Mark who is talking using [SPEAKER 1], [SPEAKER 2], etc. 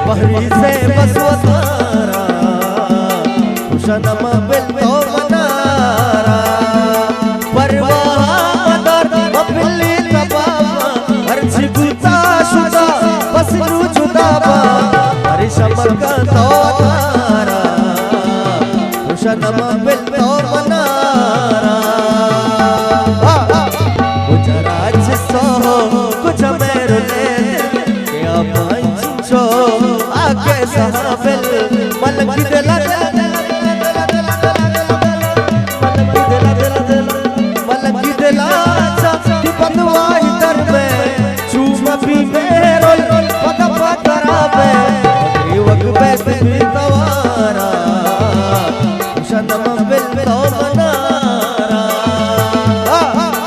[SPEAKER 1] बहरी से बसवतारा खुशनम बिल तो मनारा परवाह मदर मबिली तबाबा हर जिबुता शुदा बस रू जुदाबा हर शमका तो तारा खुशनम बिल तो मनारा कुछ राज सो कुछ मेरो ले के आप आके सहाबिल मलक